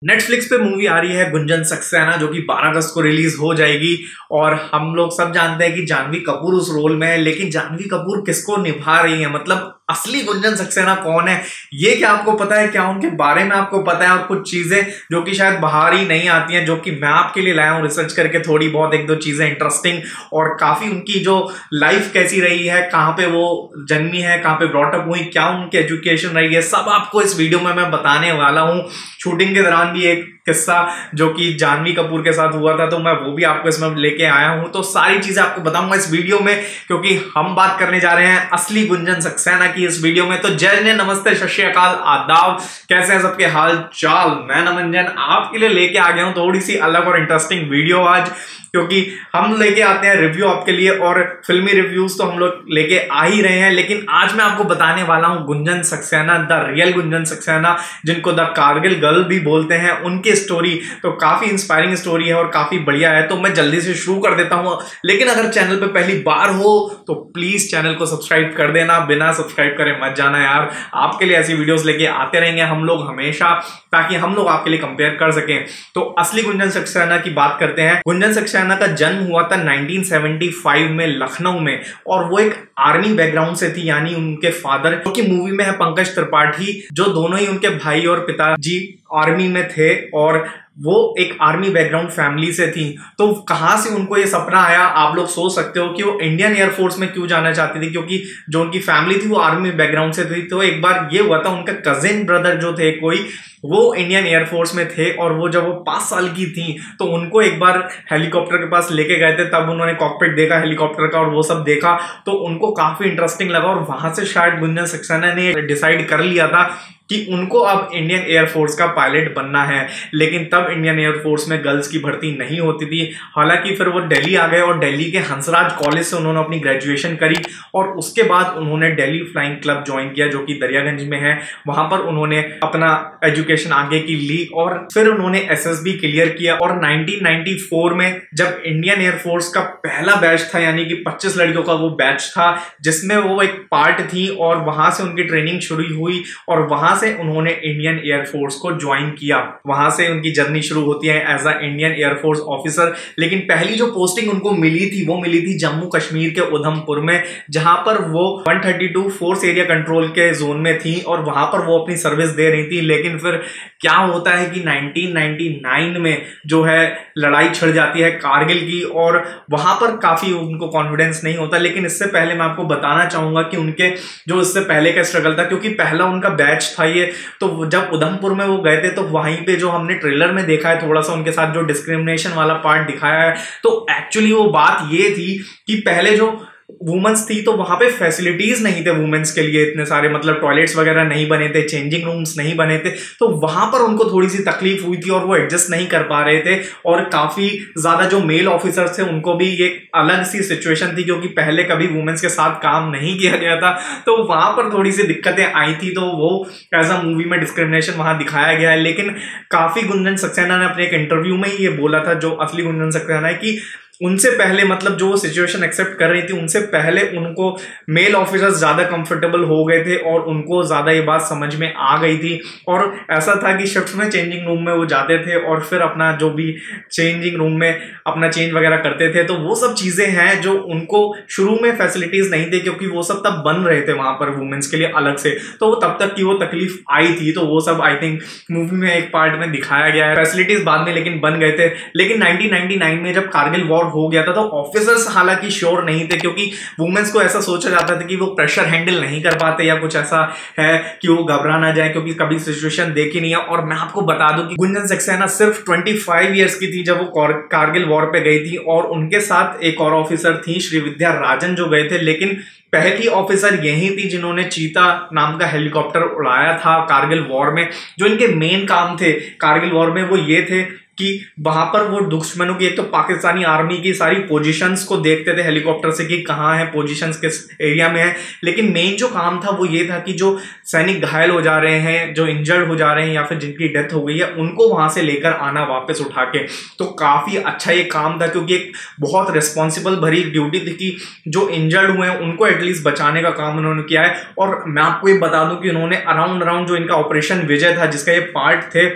Netflix पे movie आ रही है गुंजन सक्सेना, जो कि 12 अगस्त को रिलीज हो जाएगी। और हम लोग सब जानते हैं कि जानवी कपूर उस रोल में है, लेकिन जानवी कपूर किसको निभा रही है, मतलब असली गुंजन सक्सेना कौन है, ये क्या आपको पता है? क्या उनके बारे में आपको पता है? और कुछ चीजें जो कि शायद बाहर ही नहीं आती हैं, जो कि मैं आपके लिए लाया हूं रिसर्च करके, थोड़ी बहुत एक दो चीजें इंटरेस्टिंग, और काफी उनकी जो लाइफ कैसी रही है, कहाँ पे वो जन्मी है, कहाँ पे ब्रॉटअप हुई, क्या उनकी एजुकेशन रही है, सब आपको इस वीडियो में मैं बताने वाला हूं। शूटिंग के दौरान भी एक किस्सा जो कि जानवी कपूर के साथ हुआ था, तो मैं वो भी आपको इसमें लेके आया हूं। तो सारी चीजें आपको बताऊंगा इस वीडियो में, क्योंकि हम बात करने जा रहे हैं असली गुंजन सक्सेना की इस वीडियो में। तो जय जय, नमस्ते, सत श्री अकाल, आदाब, कैसे हैं सबके हाल चाल? मैं नमंजन आपके लिए लेके आ गया हूं थोड़ी सी अलग और इंटरेस्टिंग वीडियो आज, क्योंकि हम लेके आते हैं रिव्यू आपके लिए, और फिल्मी रिव्यूज तो हम लोग लेके आ ही रहे हैं, लेकिन आज मैं आपको बताने वाला हूं गुंजन सक्सेना, द रियल गुंजन सक्सेना, जिनको द कारगिल गर्ल भी बोलते हैं, उनकी स्टोरी। तो काफी इंस्पायरिंग स्टोरी है और काफी बढ़िया है। तो मैं जल्दी से शुरू कर देता हूं, लेकिन अगर चैनल पे पहली बार हो तो प्लीज चैनल को सब्सक्राइब कर देना, बिना सब्सक्राइब करे मत जाना यार। आपके लिए ऐसी वीडियोस लेके आते रहेंगे हम लोग हमेशा, ताकि हम लोग आपके लिए कंपेयर कर सकें। तो असली गुंजन सक्सेना की बात करते हैं। गुंजन सक्सेना का जन्म हुआ था 1975 में लखनऊ में, और वो एक आर्मी बैकग्राउंड से थी, यानी उनके फादर, जो कि मूवी में है पंकज त्रिपाठी, जो दोनों ही उनके भाई और पिताजी आर्मी में थे, और वो एक आर्मी बैकग्राउंड फैमिली से थी। तो कहां से उनको ये सपना आया, आप लोग सोच सकते हो कि वो इंडियन एयरफोर्स में क्यों जाना चाहती थी, क्योंकि जो उनकी फैमिली थी वो आर्मी बैकग्राउंड से थी। तो एक बार ये हुआ था, उनका कजिन ब्रदर जो थे कोई, वो इंडियन एयरफोर्स में थे, और वो जब वो 5 साल की थी तो उनको एक बार हेलीकॉप्टर के पास लेके गए थे, तब उन्होंने कॉकपिट देखा हेलीकॉप्टर का और वो सब देखा, तो उनको काफी इंटरेस्टिंग लगा, और वहां से शायद गुंजन सक्सेना ने डिसाइड कर लिया था कि उनको अब इंडियन एयरफोर्स का पायलट बनना है। लेकिन तब इंडियन एयरफोर्स में गर्ल्स की भर्ती नहीं होती थी। हालांकि फिर वो दिल्ली आ गए, और दिल्ली के हंसराज कॉलेज से उन्होंने अपनी ग्रेजुएशन करी, और उसके बाद उन्होंने दिल्ली फ्लाइंग क्लब ज्वाइन किया, जो कि दरियागंज में है। वहां पर उन्होंने अपना एजुकेशन आगे की ली, और फिर उन्होंने एसएसबी क्लियर किया। और 1994 में जब इंडियन एयरफोर्स का पहला बैच था, यानी कि 25 लड़कियों का वो बैच था, जिसमें वो एक पार्ट थी, और वहां से उनकी ट्रेनिंग शुरू हुई, और वहां से उन्होंने इंडियन एयरफोर्स को ज्वाइन किया। वहां से उनकी जर्नी शुरू होती है as a Indian air force officer. लेकिन पहली जो पोस्टिंग उनको मिली थी, वो मिली थी जम्मू कश्मीर के उधमपुर में, जहां पर वो 132 फोर्स एरिया कंट्रोल के जोन में थी, और वहां पर वो अपनी सर्विस दे रही थी। लेकिन फिर क्या होता है कि 1999 में जो है लड़ाई छिड़ जाती है कारगिल की, और वहां पर काफी उनको कॉन्फिडेंस नहीं होता। लेकिन इससे पहले मैं आपको बताना चाहूंगा कि उनके जो इससे पहले का स्ट्रगल था, क्योंकि पहला उनका बैच था ये। तो जब उधमपुर में वो गए थे, तो वहीं पे जो हमने ट्रेलर में देखा है, थोड़ा सा उनके साथ जो डिस्क्रिमिनेशन वाला पार्ट दिखाया है, तो एक्चुअली वो बात ये थी कि पहले जो वुमेन्स थी, तो वहां पे फैसिलिटीज नहीं थे वुमेन्स के लिए इतने सारे, मतलब टॉयलेट्स वगैरह नहीं बने थे, चेंजिंग रूम्स नहीं बने थे, तो वहां पर उनको थोड़ी सी तकलीफ हुई थी, और वो एडजस्ट नहीं कर पा रहे थे। और काफी ज्यादा जो मेल ऑफिसर्स थे उनको भी एक अलग सी सिचुएशन थी, क्योंकि पहले कभी वुमेन्स के साथ काम नहीं किया गया था, तो वहां पर थोड़ी सी दिक्कतें आई थी। तो वो एज अ मूवी में डिस्क्रिमिनेशन वहां दिखाया गया है। लेकिन काफी गुंजन सक्सेना ने अपने एक इंटरव्यू में ही ये बोला था, जो असली गुंजन सक्सेना है, कि उनसे पहले, मतलब जो सिचुएशन एक्सेप्ट कर रही थी, उनसे पहले उनको मेल ऑफिसर्स ज्यादा कंफर्टेबल हो गए थे, और उनको ज्यादा ये बात समझ में आ गई थी। और ऐसा था कि शिफ्ट में चेंजिंग रूम में वो जाते थे, और फिर अपना जो भी चेंजिंग रूम में अपना चेंज वगैरह करते थे। तो वो सब चीजें हैं जो उनको शुरू में फैसिलिटीज नहीं थे, क्योंकि वो सब तब बन रहे थे वहां पर वुमेन्स के लिए अलग से, तो वो तब तक की वो तकलीफ आई थी। तो वो सब आई थिंक मूवी में एक पार्ट में दिखाया गया है। फैसिलिटीज बाद में लेकिन बन गए थे। लेकिन 1999 में जब कारगिल वॉर हो गया था, तो ऑफिसर्स हालांकि श्योर नहीं थे, क्योंकि वुमेन्स को ऐसा सोचा जाता था कि वो प्रेशर हैंडल नहीं कर पाते, या कुछ ऐसा है कि वो घबरा ना जाए, क्योंकि कभी सिचुएशन देखी नहीं है। और मैं आपको बता दूं कि गुंजन सक्सेना सिर्फ 25 ईयर्स की थी जब वो कारगिल वॉर पे गई थी, और उनके साथ एक और ऑफिसर थी, श्रीविद्या राजन, जो गए थे। लेकिन पहली ऑफिसर यही थी जिन्होंने चीता नाम का हेलीकॉप्टर उड़ाया था कारगिल वॉर में। जो इनके मेन काम थे कारगिल वॉर में, वो ये थे कि वहां पर वो दुश्मनों की, एक तो पाकिस्तानी आर्मी की सारी पोजीशंस को देखते थे हेलीकॉप्टर से, कि कहाँ है पोजीशंस, किस एरिया में है। लेकिन मेन जो काम था वो ये था कि जो सैनिक घायल हो जा रहे हैं, जो इंजर्ड हो जा रहे हैं, या फिर जिनकी डेथ हो गई है, उनको वहां से लेकर आना वापस उठा के। तो काफी अच्छा ये काम था, क्योंकि एक बहुत रिस्पॉन्सिबल भरी ड्यूटी थी कि जो इंजर्ड हुए हैं उनको एटलीस्ट बचाने का काम उन्होंने किया है। और मैं आपको ये बता दूं कि उन्होंने अराउंड जो इनका ऑपरेशन विजय था, जिसका ये पार्ट थे,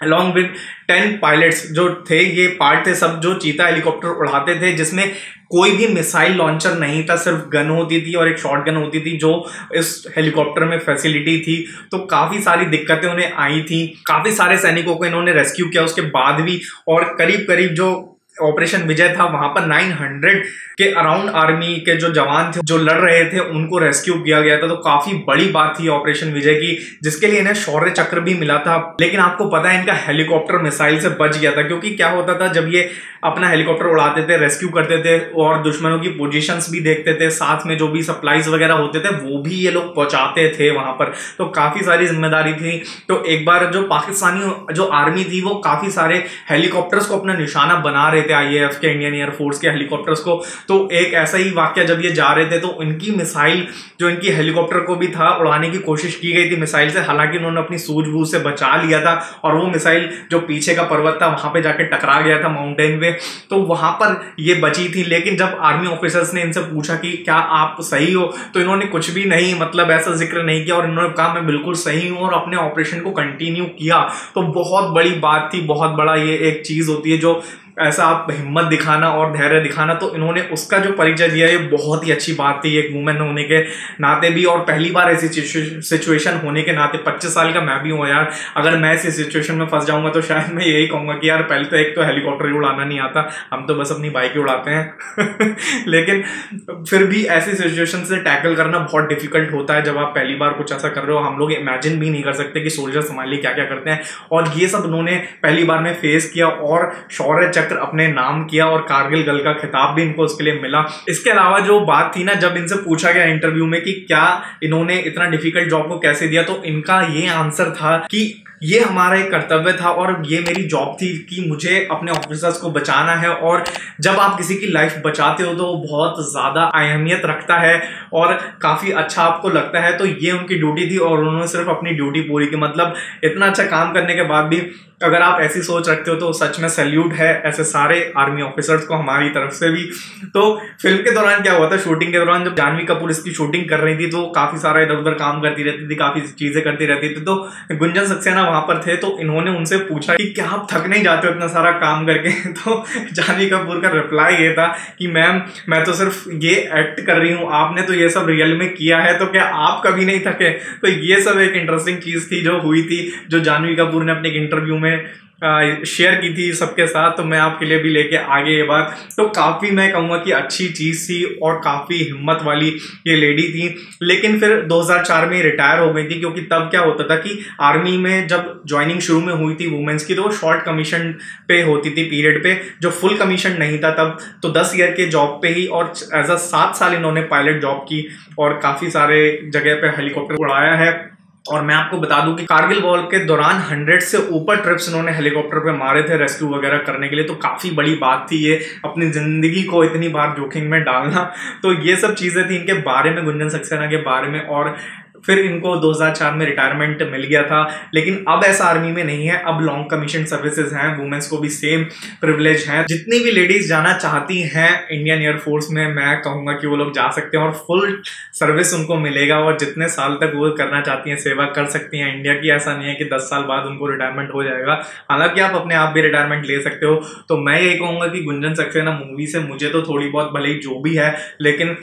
अलॉन्ग विद 10 पायलट्स जो थे, ये पार्ट थे सब जो चीता हेलीकॉप्टर उड़ाते थे, जिसमें कोई भी मिसाइल लॉन्चर नहीं था, सिर्फ गन होती थी और एक शॉट गन होती थी जो इस हेलीकॉप्टर में फैसिलिटी थी। तो काफ़ी सारी दिक्कतें उन्हें आई थी, काफ़ी सारे सैनिकों को इन्होंने रेस्क्यू किया उसके बाद भी, और करीब करीब जो ऑपरेशन विजय था वहां पर 900 के अराउंड आर्मी के जो जवान थे जो लड़ रहे थे उनको रेस्क्यू किया गया था। तो काफी बड़ी बात थी ऑपरेशन विजय की, जिसके लिए इन्हें शौर्य चक्र भी मिला था। लेकिन आपको पता है इनका हेलीकॉप्टर मिसाइल से बच गया था, क्योंकि क्या होता था जब ये अपना हेलीकॉप्टर उड़ाते थे, रेस्क्यू करते थे और दुश्मनों की पोजीशंस भी देखते थे, साथ में जो भी सप्लाईज वगैरह होते थे वो भी ये लोग पहुंचाते थे वहां पर। तो काफी सारी जिम्मेदारी थी। तो एक बार जो पाकिस्तानी जो आर्मी थी वो काफी सारे हेलीकॉप्टर्स को अपना निशाना बना रहे थे, IAF के, इंडियन एयरफोर्स के हेलीकॉप्टर्स को। तो एक ऐसा ही वाक्य जब ये जा रहे थे तो इनकी मिसाइल जो इनकी हेलीकॉप्टर को भी था उड़ाने की कोशिश की गई थी मिसाइल से, हालांकि उन्होंने अपनी सूझबूझ से बचा लिया था और वो मिसाइल जो पीछे का पर्वत था वहां पे जाके टकरा गया था माउंटेन पे, तो वहां पर ये बची थी। लेकिन जब आर्मी ऑफिसर्स ने इनसे पूछा कि क्या आप सही हो, तो इन्होंने कुछ भी नहीं, मतलब ऐसा जिक्र नहीं किया और इन्होंने कहा मैं बिल्कुल सही हूं और अपने ऑपरेशन को कंटिन्यू किया। तो बहुत बड़ी बात थी, बहुत बड़ा ये एक चीज होती है जो ऐसा आप हिम्मत दिखाना और धैर्य दिखाना, तो इन्होंने उसका जो परिचय दिया ये बहुत ही अच्छी बात थी एक वुमेन होने के नाते भी, और पहली बार ऐसी सिचुएशन होने के नाते। 25 साल का मैं भी हूँ यार, अगर मैं ऐसी सिचुएशन में फंस जाऊंगा तो शायद मैं यही कहूंगा कि यार पहले तो एक तो हेलीकॉप्टर ही उड़ाना नहीं आता, हम तो बस अपनी बाइक ही उड़ाते हैं लेकिन फिर भी ऐसी सिचुएशन से टैकल करना बहुत डिफिकल्ट होता है जब आप पहली बार कुछ ऐसा कर रहे हो। हम लोग इमेजिन भी नहीं कर सकते कि सोल्जर्स हमारे लिए क्या क्या करते हैं, और ये सब उन्होंने पहली बार में फेस किया और शौर्य अपने नाम किया और कारगिल गर्ल का खिताब भी इनको उसके लिए मिला। इसके अलावा जो बात थी ना, जब इनसे पूछा गया इंटरव्यू में कि क्या इन्होंने इतना डिफिकल्ट जॉब को कैसे दिया, तो इनका ये आंसर था कि ये हमारा एक कर्तव्य था और ये मेरी जॉब थी कि मुझे अपने ऑफिसर्स को बचाना है, और जब आप किसी की लाइफ बचाते हो तो वो बहुत ज़्यादा अहमियत रखता है और काफ़ी अच्छा आपको लगता है। तो ये उनकी ड्यूटी थी और उन्होंने सिर्फ अपनी ड्यूटी पूरी की। मतलब इतना अच्छा काम करने के बाद भी अगर आप ऐसी सोच रखते हो तो सच में सैल्यूट है ऐसे सारे आर्मी ऑफिसर्स को हमारी तरफ से भी। तो फिल्म के दौरान क्या हुआ था, शूटिंग के दौरान जब जानवी कपूर इसकी शूटिंग कर रही थी तो काफ़ी सारा इधर उधर काम करती रहती थी, काफ़ी चीज़ें करती रहती थी। तो गुंजन सक्सेना वहां पर थे तो इन्होंने उनसे पूछा कि क्या आप थक नहीं जाते हो इतना सारा काम करके तो जानवी कपूर का रिप्लाई ये था कि मैम मैं तो सिर्फ ये एक्ट कर रही हूँ, आपने तो ये सब रियल में किया है, तो क्या आप कभी नहीं थके। तो ये सब एक इंटरेस्टिंग चीज़ थी जो हुई थी, जो जानवी कपूर ने अपने एक इंटरव्यू में शेयर की थी सबके साथ। तो मैं आपके लिए भी लेके आ गई ये बात। तो काफ़ी मैं कहूँगा कि अच्छी चीज़ थी और काफ़ी हिम्मत वाली ये लेडी थी। लेकिन फिर 2004 में रिटायर हो गई थी, क्योंकि तब क्या होता था कि आर्मी में जब ज्वाइनिंग शुरू में हुई थी वुमेन्स की तो वो शॉर्ट कमीशन पे होती थी, पीरियड पे, जो फुल कमीशन नहीं था तब। तो 10 ईयर के जॉब पे ही, और एज अ 7 साल इन्होंने पायलट जॉब की और काफ़ी सारे जगह पे हेलीकॉप्टर उड़ाया है। और मैं आपको बता दूं कि कारगिल वॉर के दौरान 100 से ऊपर ट्रिप्स इन्होंने हेलीकॉप्टर पे मारे थे रेस्क्यू वगैरह करने के लिए। तो काफ़ी बड़ी बात थी ये, अपनी ज़िंदगी को इतनी बार जोखिम में डालना। तो ये सब चीज़ें थी इनके बारे में, गुंजन सक्सेना के बारे में। और फिर इनको 2004 में रिटायरमेंट मिल गया था। लेकिन अब ऐसा आर्मी में नहीं है, अब लॉन्ग कमीशन सर्विसेज हैं, वुमेन्स को भी सेम प्रिविलेज हैं। जितनी भी लेडीज जाना चाहती हैं इंडियन एयरफोर्स में, मैं कहूँगा कि वो लोग जा सकते हैं और फुल सर्विस उनको मिलेगा, और जितने साल तक वो करना चाहती हैं सेवा कर सकती हैं इंडिया की। ऐसा नहीं है कि 10 साल बाद उनको रिटायरमेंट हो जाएगा, हालांकि आप अपने आप भी रिटायरमेंट ले सकते हो। तो मैं यही कहूँगा कि गुंजन सक्सेना मूवी से मुझे तो थोड़ी बहुत भले ही जो भी है, लेकिन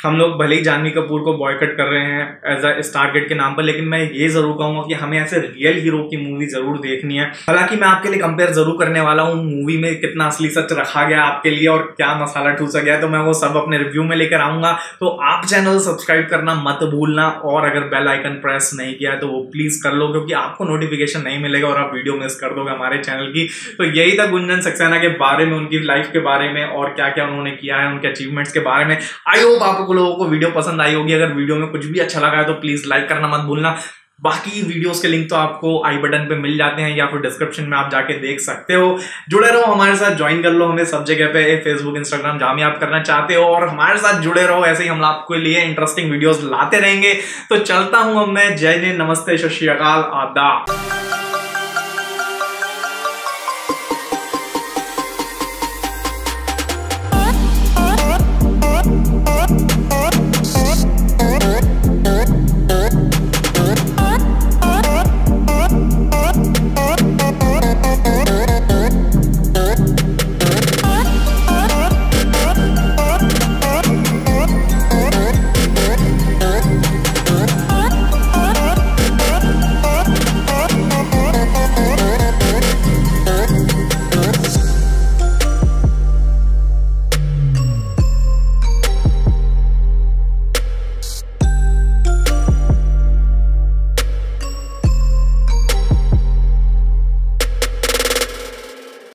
हम लोग भले ही जानवी कपूर को बॉयकट कर रहे हैं एज अ स्टारगेट के नाम पर, लेकिन मैं ये जरूर कहूँगा कि हमें ऐसे रियल हीरो की मूवी जरूर देखनी है। हालांकि मैं आपके लिए कंपेयर जरूर करने वाला हूँ मूवी में कितना असली सच रखा गया आपके लिए और क्या मसाला ठूसा गया है, तो मैं वो सब अपने रिव्यू में लेकर आऊंगा। तो आप चैनल सब्सक्राइब करना मत भूलना, और अगर बेल आइकन प्रेस नहीं किया है तो वो प्लीज कर लो, क्योंकि आपको नोटिफिकेशन नहीं मिलेगा और आप वीडियो मिस कर दोगे हमारे चैनल की। तो यही था गुंजन सक्सेना के बारे में, उनकी लाइफ के बारे में और क्या क्या उन्होंने किया है, उनके अचीवमेंट्स के बारे में। आई होप आप लोगों को वीडियो पसंद आई होगी। अगर वीडियो में कुछ भी अच्छा लगा है तो प्लीज लाइक करना मत भूलना। बाकी वीडियोस के लिंक तो आपको आई बटन पे मिल जाते हैं या फिर डिस्क्रिप्शन में आप जाके देख सकते हो। जुड़े रहो हमारे साथ, ज्वाइन कर लो हमें सब जगह पे, फेसबुक इंस्टाग्राम जहां भी आप करना चाहते हो, और हमारे साथ जुड़े रहो। ऐसे ही हम आपके लिए इंटरेस्टिंग वीडियोस लाते रहेंगे। तो चलता हूं अब मैं। जय जय, नमस्ते, सत श्री अकाल, आदाब।